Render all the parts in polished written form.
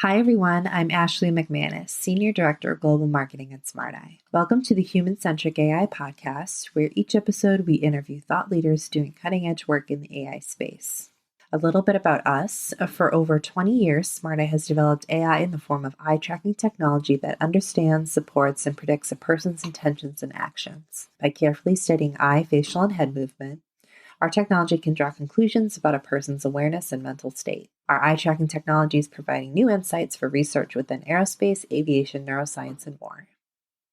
Hi, everyone. I'm Ashley McManus, Senior Director of Global Marketing at SmartEye. Welcome to the Human Centric AI podcast, where each episode we interview thought leaders doing cutting edge work in the AI space. A little bit about us. For over 20 years, SmartEye has developed AI in the form of eye tracking technology that understands, supports, and predicts a person's intentions and actions. By carefully studying eye, facial, and head movement, our technology can draw conclusions about a person's awareness and mental state. Our eye tracking technology is providing new insights for research within aerospace, aviation, neuroscience, and more.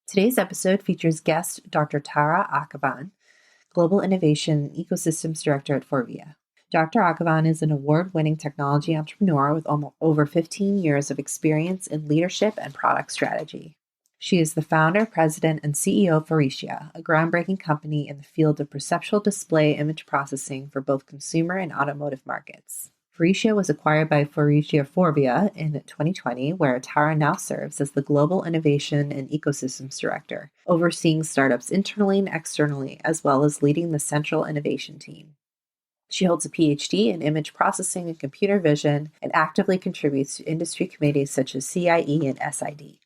Today's episode features guest Dr. Tara Akavan, Global Innovation and Ecosystems Director at Forvia. Dr. Akavan is an award-winning technology entrepreneur with over 15 years of experience in leadership and product strategy. She is the founder, president, and CEO of Forvia, a groundbreaking company in the field of perceptual display image processing for both consumer and automotive markets. Forvia was acquired by Forvia in 2020, where Tara now serves as the Global Innovation and Ecosystems Director, overseeing startups internally and externally, as well as leading the central innovation team. She holds a PhD in image processing and computer vision and actively contributes to industry committees such as CIE and SID.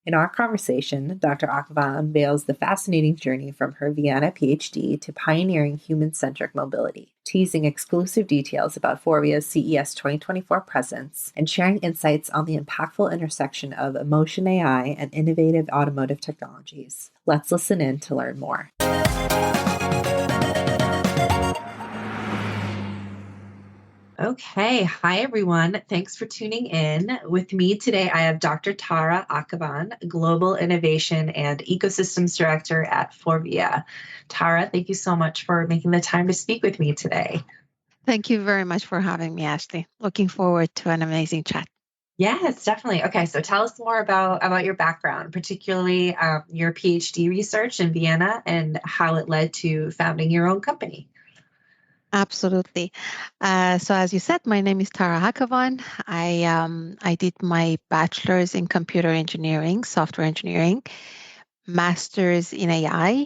In our conversation, Dr. Akava unveils the fascinating journey from her Vienna PhD to pioneering human-centric mobility, teasing exclusive details about Forvia's CES 2024 presence, and sharing insights on the impactful intersection of emotion AI and innovative automotive technologies. Let's listen in to learn more. Okay. Hi, everyone. Thanks for tuning in. With me today, I have Dr. Tara Akavan, Global Innovation and Ecosystems Director at Forvia. Tara, thank you so much for making the time to speak with me today. Thank you very much for having me, Ashley. Looking forward to an amazing chat. Yes, definitely. Okay, so tell us more about your background, particularly your PhD research in Vienna and how it led to founding your own company. Absolutely. So as you said, my name is Tara Hakavan. I did my bachelor's in computer engineering, software engineering, master's in AI.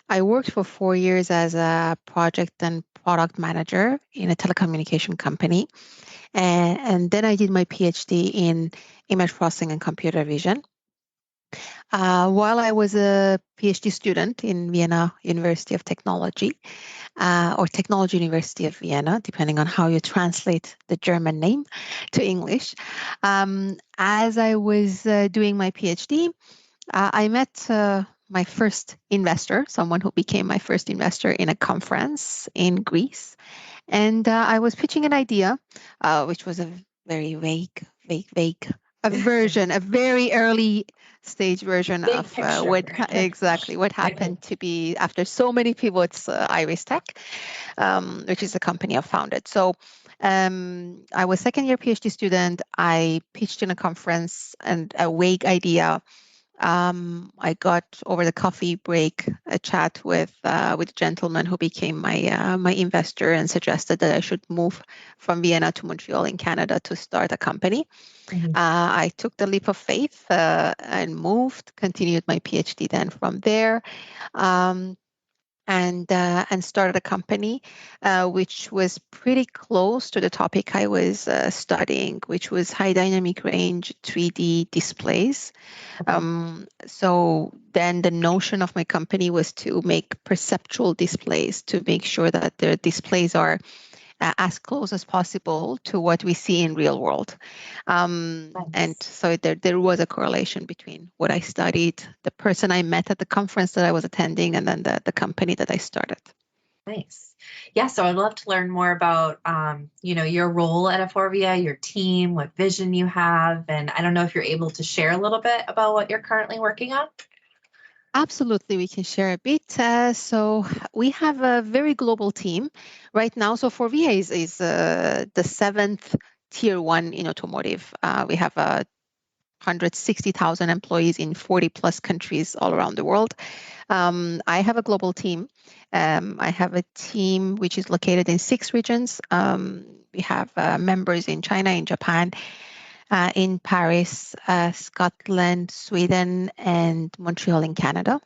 I worked for 4 years as a project and product manager in a telecommunication company. And then I did my PhD in image processing and computer vision. While I was a PhD student in Vienna University of Technology, or Technology University of Vienna, depending on how you translate the German name to English, as I was doing my PhD, I met my first investor, someone who became my first investor in a conference in Greece. And I was pitching an idea, which was a very vague version, a very early stage version Big of picture. what happened to be after so many pivots, Iris Tech, which is a company I founded. So I was second-year PhD student. I pitched in a conference and a vague idea. I got over the coffee break a chat with a gentleman who became my investor and suggested that I should move from Vienna to Montreal in Canada to start a company. Mm-hmm. I took the leap of faith and moved, continued my PhD then from there. And started a company which was pretty close to the topic I was studying, which was high dynamic range 3D displays. So then the notion of my company was to make perceptual displays, to make sure that the displays are as close as possible to what we see in real world. Nice. And so there was a correlation between what I studied, the person I met at the conference that I was attending, and then the company that I started. Nice. Yeah, so I'd love to learn more about, your role at Forvia, your team, what vision you have, and I don't know if you're able to share a little bit about what you're currently working on. Absolutely, we can share a bit. So we have a very global team right now. So Forvia is the seventh tier one in automotive. We have 160,000 employees in 40 plus countries all around the world. I have a global team. I have a team which is located in 6 regions. We have members in China, in Japan, in Paris, Scotland, Sweden, and Montreal in Canada.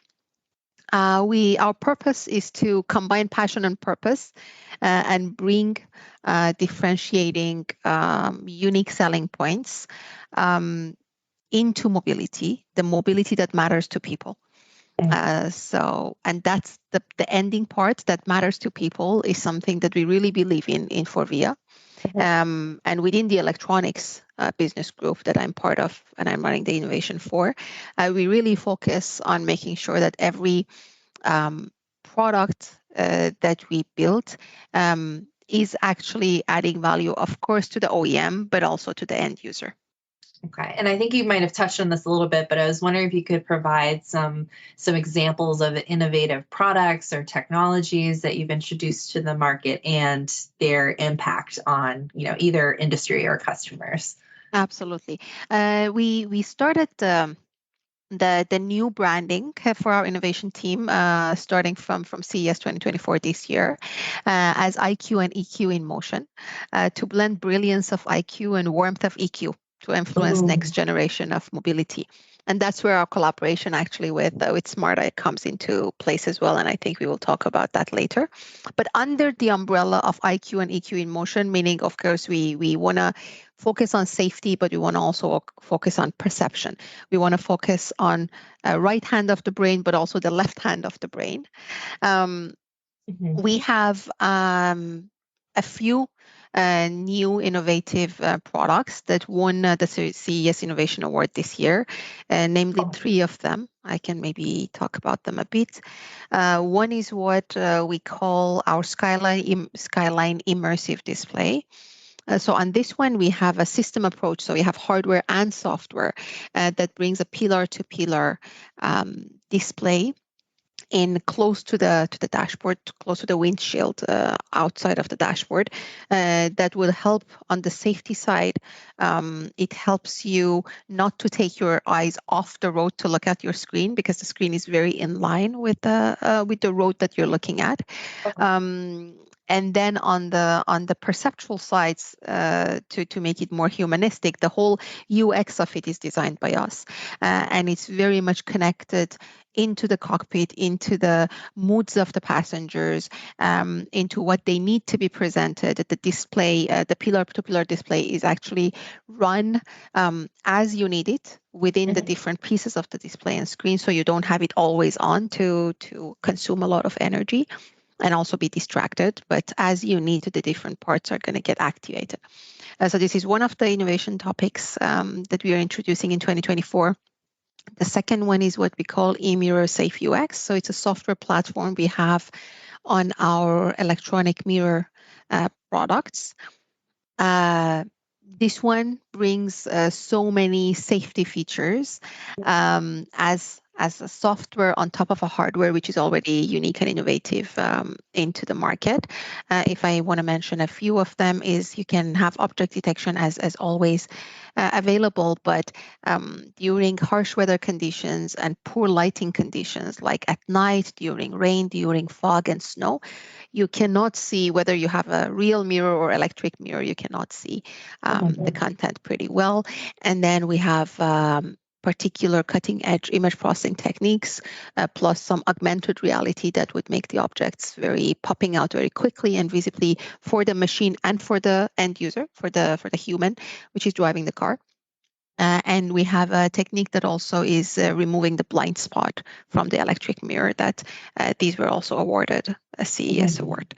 Our purpose is to combine passion and purpose and bring differentiating, unique selling points into mobility, the mobility that matters to people. And that's the ending part that matters to people is something that we really believe in Forvia. And within the electronics business group that I'm part of and I'm running the innovation for, we really focus on making sure that every product that we build is actually adding value, of course, to the OEM, but also to the end user. Okay. And I think you might have touched on this a little bit, but I was wondering if you could provide some examples of innovative products or technologies that you've introduced to the market and their impact on, either industry or customers. Absolutely. We started the new branding for our innovation team starting from CES 2024 this year as IQ and EQ in motion to blend brilliance of IQ and warmth of EQ to influence next generation of mobility. And that's where our collaboration actually with SmartEye comes into place as well. And I think we will talk about that later. But under the umbrella of IQ and EQ in motion, meaning, of course, we want to focus on safety, but we want to also focus on perception. We want to focus on right hand of the brain, but also the left hand of the brain. We have a few new innovative products that won the CES Innovation Award this year, namely 3 of them. I can maybe talk about them a bit. One is what we call our Skyline Immersive Display. So on this one, we have a system approach. So we have hardware and software that brings a pillar-to-pillar display in close to the dashboard, close to the windshield, outside of the dashboard. That will help on the safety side. It helps you not to take your eyes off the road to look at your screen because the screen is very in line with the road that you're looking at. Okay. And then on the perceptual sides, to make it more humanistic, the whole UX of it is designed by us, and it's very much connected into the cockpit, into the moods of the passengers, into what they need to be presented. The display, the pillar-to-pillar display, is actually run as you need it within the different pieces of the display and screen, so you don't have it always on to consume a lot of energy and also be distracted, but as you need, the different parts are going to get activated. So this is one of the innovation topics that we are introducing in 2024. The second one is what we call eMirror Safe UX. So it's a software platform we have on our electronic mirror products. This one brings so many safety features as a software on top of a hardware which is already unique and innovative into the market. If I want to mention a few of them, is you can have object detection as always available, but during harsh weather conditions and poor lighting conditions, like at night, during rain, during fog and snow, you cannot see whether you have a real mirror or electric mirror. You cannot see the content pretty well. And then we have particular cutting edge image processing techniques, plus some augmented reality that would make the objects very popping out very quickly and visibly for the machine and for the end user, for the human, which is driving the car. And we have a technique that also is removing the blind spot from the electric mirror that these were also awarded a CES award.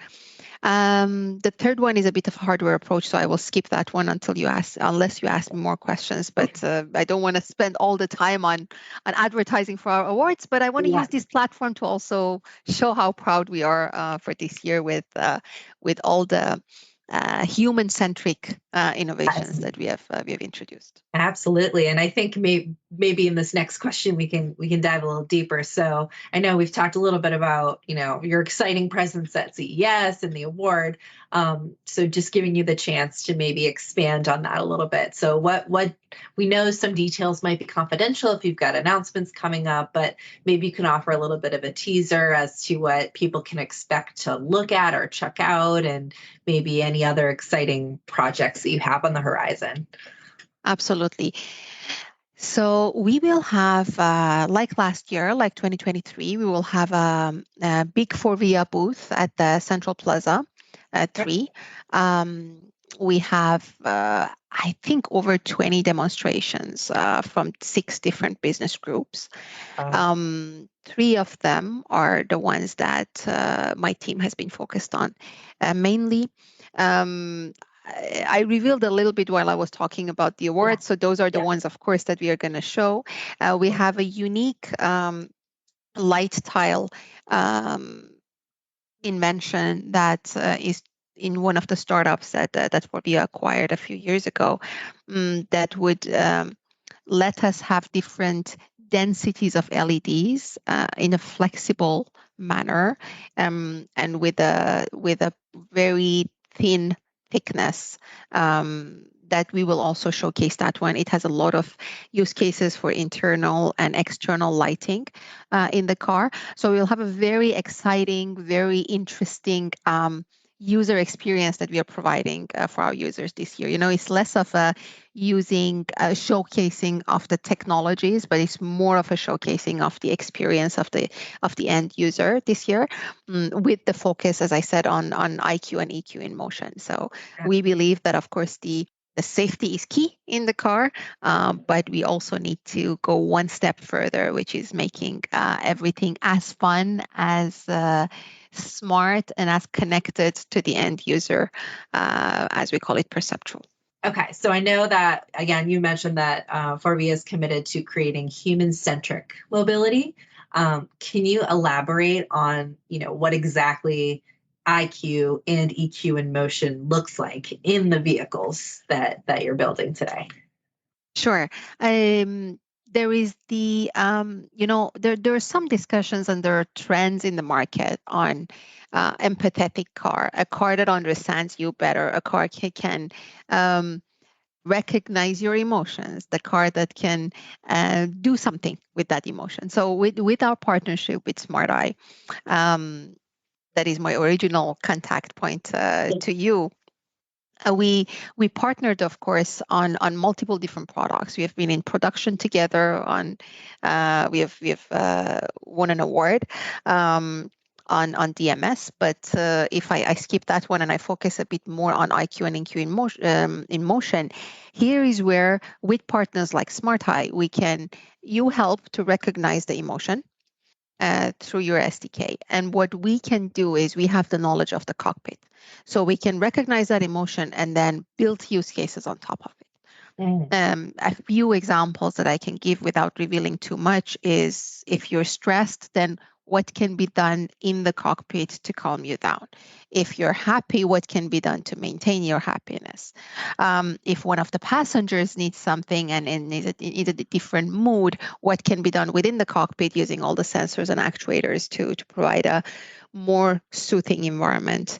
The third one is a bit of a hardware approach, so I will skip that one unless you ask me more questions. But I don't want to spend all the time on advertising for our awards. But I want to use this platform to also show how proud we are for this year with all the human-centric innovations that we have introduced. Absolutely, and I think maybe in this next question we can dive a little deeper. So I know we've talked a little bit about your exciting presence at CES and the award. So just giving you the chance to maybe expand on that a little bit. So what we know some details might be confidential if you've got announcements coming up, but maybe you can offer a little bit of a teaser as to what people can expect to look at or check out, and maybe any other exciting projects that you have on the horizon. Absolutely. So we will have, like last year, like 2023, we will have a big Forvia booth at the Central Plaza at Yep. 3. We have, I think, over 20 demonstrations from 6 different business groups. Wow. 3 of them are the ones that my team has been focused on, mainly. Um, I revealed a little bit while I was talking about the Yeah. awards. So those are the Yeah. ones, of course, that we are going to show. We have a unique light tile um, invention that is in one of the startups that Forvia acquired a few years ago, that would let us have different densities of LEDs in a flexible manner, and with a very thin thickness. That we will also showcase that one. It has a lot of use cases for internal and external lighting in the car. So we'll have a very exciting, very interesting user experience that we are providing for our users this year. It's less of a showcasing of the technologies, but it's more of a showcasing of the experience of the end user this year, with the focus, as I said, on IQ and EQ in motion. So Yeah. we believe that, of course, the safety is key in the car, but we also need to go one step further, which is making everything as fun, as smart, and as connected to the end user, as we call it, perceptual. Okay, so I know that again, you mentioned that Forvia is committed to creating human-centric mobility. Can you elaborate on, what exactly IQ and EQ in motion looks like in the vehicles that you're building today? Sure. Um, there is there are some discussions and there are trends in the market on empathetic car, a car that understands you better, a car can um, recognize your emotions, the car that can do something with that emotion. So with our partnership with Smart Eye, um, that is my original contact point to you. We partnered, of course, on multiple different products. We have been in production together on. We have won an award on DMS. But if I skip that one and I focus a bit more on IQ and NQ in motion, here is where, with partners like Smart Eye, you help to recognize the emotion through your SDK. And what we can do is we have the knowledge of the cockpit. So we can recognize that emotion and then build use cases on top of it. Mm. A few examples that I can give without revealing too much is, if you're stressed, then what can be done in the cockpit to calm you down? If you're happy, what can be done to maintain your happiness? If one of the passengers needs something and is a different mood, what can be done within the cockpit using all the sensors and actuators to provide a more soothing environment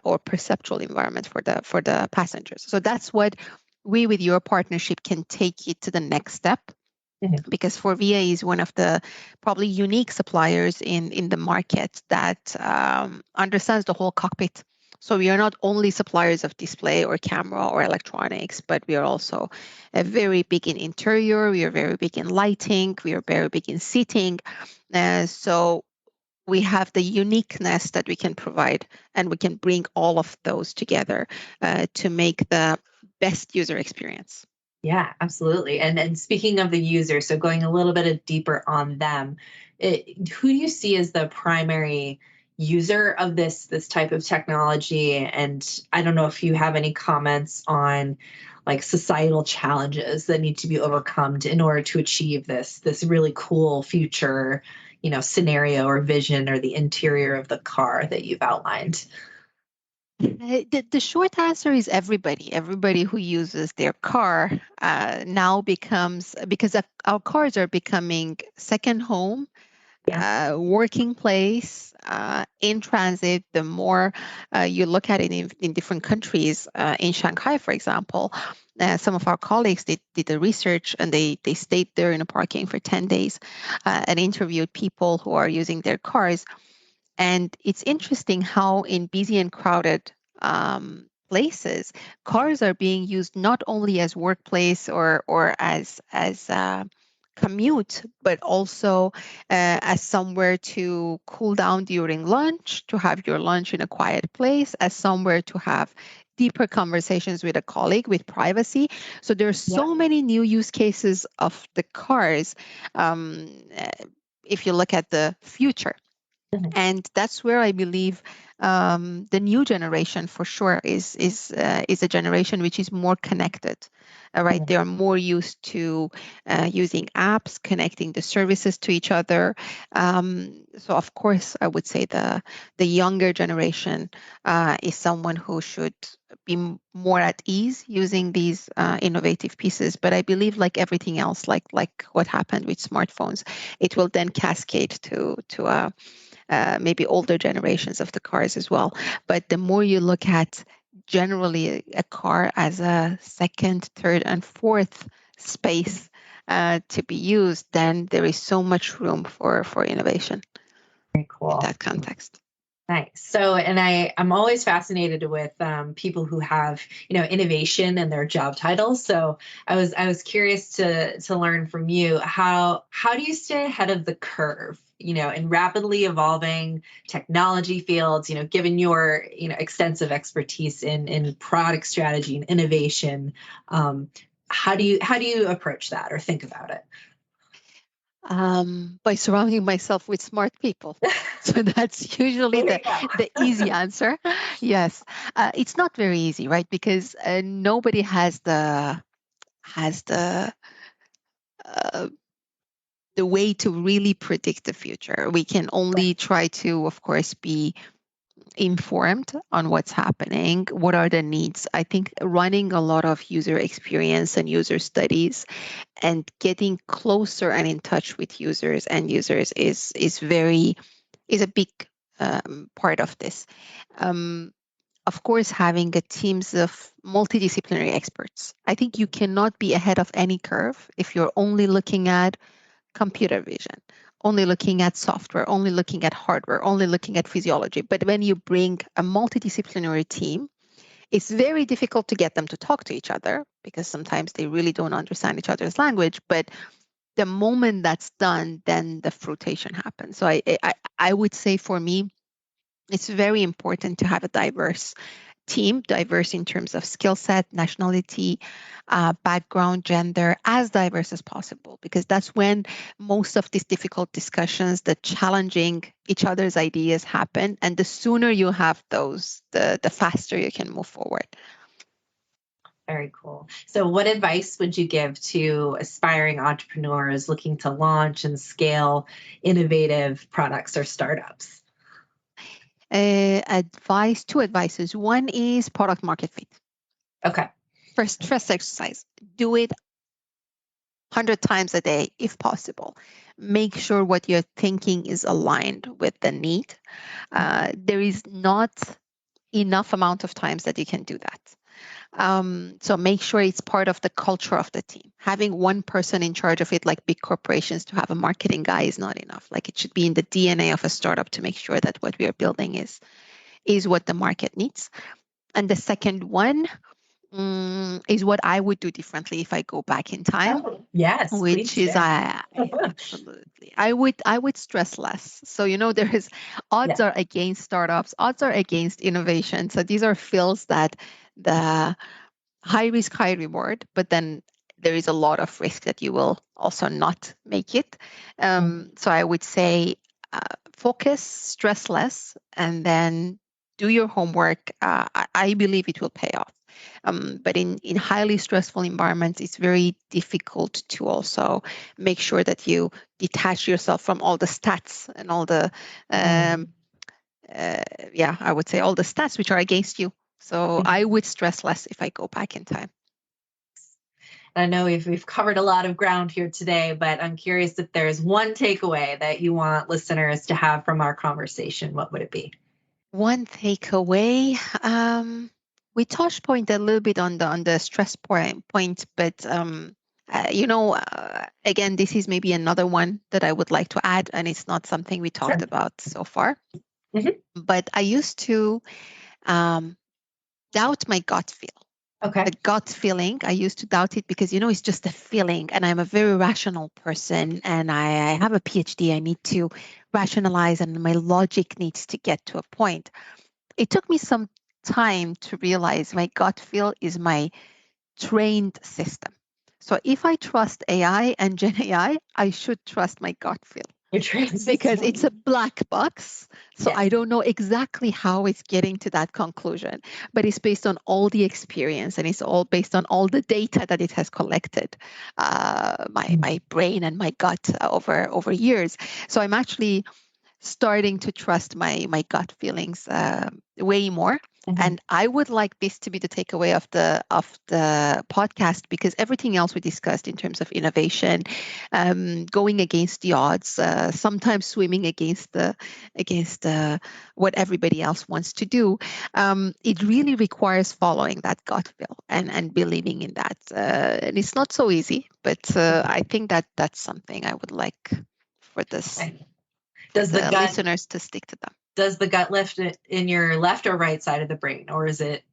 or perceptual environment for the passengers? So that's what we, with your partnership, can take it to the next step, Mhm. because Forvia is one of the probably unique suppliers in the market that understands the whole cockpit. So we are not only suppliers of display or camera or electronics, but we are also very big in interior. We are very big in lighting. We are very big in seating. So we have the uniqueness that we can provide, and we can bring all of those together to make the best user experience. Yeah, absolutely. And speaking of the user, so going a little bit deeper on them, who do you see as the primary user of this type of technology? And I don't know if you have any comments on like societal challenges that need to be overcome in order to achieve this really cool future, scenario or vision or the interior of the car that you've outlined. The short answer is everybody. Everybody who uses their car now becomes, because our cars are becoming second home, Yeah. working place, in transit. The more you look at it in different countries, in Shanghai, for example, some of our colleagues did the research, and they stayed there in a parking for 10 days and interviewed people who are using their cars. And it's interesting how, in busy and crowded places, cars are being used not only as workplace or as commute, but also as somewhere to cool down during lunch, to have your lunch in a quiet place, as somewhere to have deeper conversations with a colleague with privacy. So there's Yeah. so many new use cases of the cars, um, uh, if you look at the future. Mhm. And that's where I believe the new generation for sure is a generation which is more connected. Right, Mhm. they are more used to using apps, connecting the services to each other. So of course, I would say the younger generation is someone who should be more at ease using these innovative pieces. But I believe, like everything else, like what happened with smartphones, it will then cascade to maybe older generations of the cars as well. But the more you look at generally a car as a second, third, and fourth space to be used, then there is so much room for innovation Very in cool. that context. Nice. So, and I'm always fascinated with people who have, innovation in their job titles. So I was curious to learn from you, how do you stay ahead of the curve, in rapidly evolving technology fields, given your, extensive expertise in product strategy and innovation. How do you approach that or think about it? By surrounding myself with smart people. So that's usually There the you go. the easy answer. Yes, it's not very easy, right? Because nobody has uh, the way to really predict the future. We can only try to, of course, be informed on what's happening, what are the needs. I think running a lot of user experience and user studies and getting closer and in touch with users and users is a big part of this. Um, of course, having a teams of multidisciplinary experts. I think you cannot be ahead of any curve if you're only looking at computer vision, only looking at software, only looking at hardware, only looking at physiology. But when you bring a multidisciplinary team, it's very difficult to get them to talk to each other because sometimes they really don't understand each other's language. But the moment that's done, then the fruition happens. So I would say for me, it's very important to have a diverse team, diverse in terms of skill set, nationality, background, gender, as diverse as possible, because that's when most of these difficult discussions, the challenging each other's ideas happen. And the sooner you have those, the faster you can move forward. Very cool. So, what advice would you give to aspiring entrepreneurs looking to launch and scale innovative products or startups? Two advices. One is product market fit. Okay. First exercise, do it 100 times a day if possible. Make sure what you're thinking is aligned with the need. There is not enough amount of times that you can do that. So make sure it's part of the culture of the team. Having one person in charge of it, like big corporations, to have a marketing guy is not enough. Like it should be in the DNA of a startup to make sure that what we are building is what the market needs. And the second one is what I would do differently if I go back in time, Oh, yes, which please is share. I absolutely I would stress less. So there is odds Yeah. are against startups, odds are against innovation. So these are fields that the high risk, high reward, but then there is a lot of risk that you will also not make it. Mhm. So I would say focus, stress less, and then do your homework. I believe it will pay off. But in highly stressful environments, it's very difficult to also make sure that you detach yourself from all the stats and all the, um, Mm. yeah, I would say all the stats which are against you. So I would stress less if I go back in time. I know we've covered a lot of ground here today, but I'm curious if there's one takeaway that you want listeners to have from our conversation. What would it be? One takeaway, we touched point a little bit on the stress point, but again, this is maybe another one that I would like to add, and it's not something we talked Sure. about so far. Mhm. But I used to um, doubt my gut feel. Okay. The gut feeling, I used to doubt it because, it's just a feeling. And I'm a very rational person and I have a PhD. I need to rationalize and my logic needs to get to a point. It took me some time to realize my gut feel is my trained system. So if I trust AI and Gen AI, I should trust my gut feel Your train because system. it's a black box. So Yes. I don't know exactly how it's getting to that conclusion, but it's based on all the experience and it's all based on all the data that it has collected, my brain and my gut over years. So I'm actually starting to trust my gut feelings way more. And I would like this to be the takeaway of the podcast, because everything else we discussed in terms of innovation, going against the odds, sometimes swimming against what everybody else wants to do, it really requires following that gut feel and believing in that. And it's not so easy, but I think that's something I would like for this. Okay. For Does the the gut listeners to stick to them. does the gut lift it in your left or right side of the brain, or is it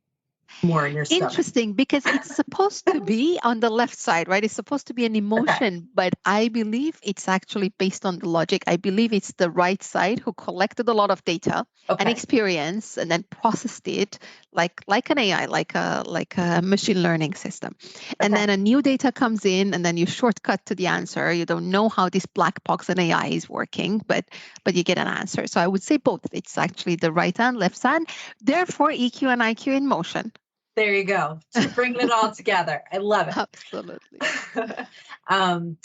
more in your stomach? Interesting, because it's supposed to be on the left side, right? It's supposed to be an emotion, but I believe it's actually based on the logic. I believe it's the right side who collected a lot of data and experience and then processed it like an AI, like a machine learning system. And then a new data comes in and then you shortcut to the answer. You don't know how this black box and AI is working, but you get an answer. So I would say both. It's actually the right hand, left hand. Therefore, EQ and IQ in motion. There you go. Just bringing it all together. I love it. Absolutely.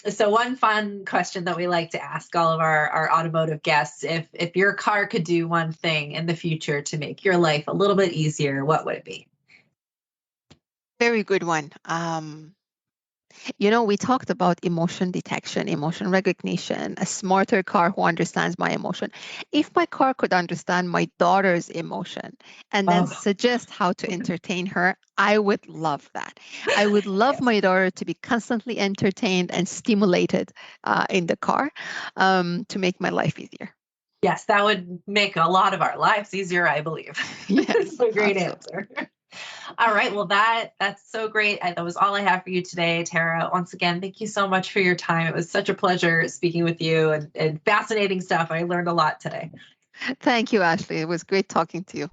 So one fun question that we like to ask all of our automotive guests, if your car could do one thing in the future to make your life a little bit easier, what would it be? Very good one. We talked about emotion detection, emotion recognition, a smarter car who understands my emotion. If my car could understand my daughter's emotion and then suggest how to entertain her, I would love that. I would love my daughter to be constantly entertained and stimulated in the car to make my life easier. Yes, that would make a lot of our lives easier, I believe. Yes, that's a great absolutely. answer. All right. Well, that's so great. That was all I have for you today, Tara. Once again, thank you so much for your time. It was such a pleasure speaking with you and fascinating stuff. I learned a lot today. Thank you, Ashley. It was great talking to you.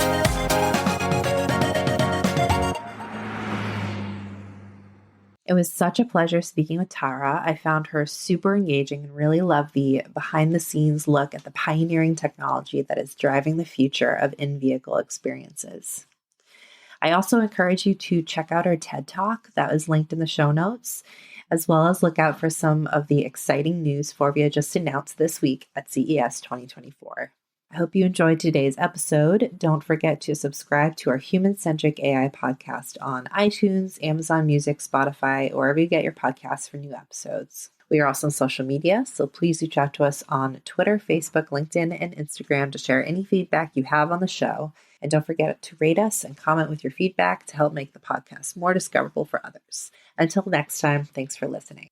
It was such a pleasure speaking with Tara. I found her super engaging and really love the behind the scenes look at the pioneering technology that is driving the future of in-vehicle experiences. I also encourage you to check out our TED Talk that was linked in the show notes, as well as look out for some of the exciting news Forvia just announced this week at CES 2024. I hope you enjoyed today's episode. Don't forget to subscribe to our Human-Centric AI podcast on iTunes, Amazon Music, Spotify, or wherever you get your podcasts for new episodes. We are also on social media, so please reach out to us on Twitter, Facebook, LinkedIn, and Instagram to share any feedback you have on the show. And don't forget to rate us and comment with your feedback to help make the podcast more discoverable for others. Until next time, thanks for listening.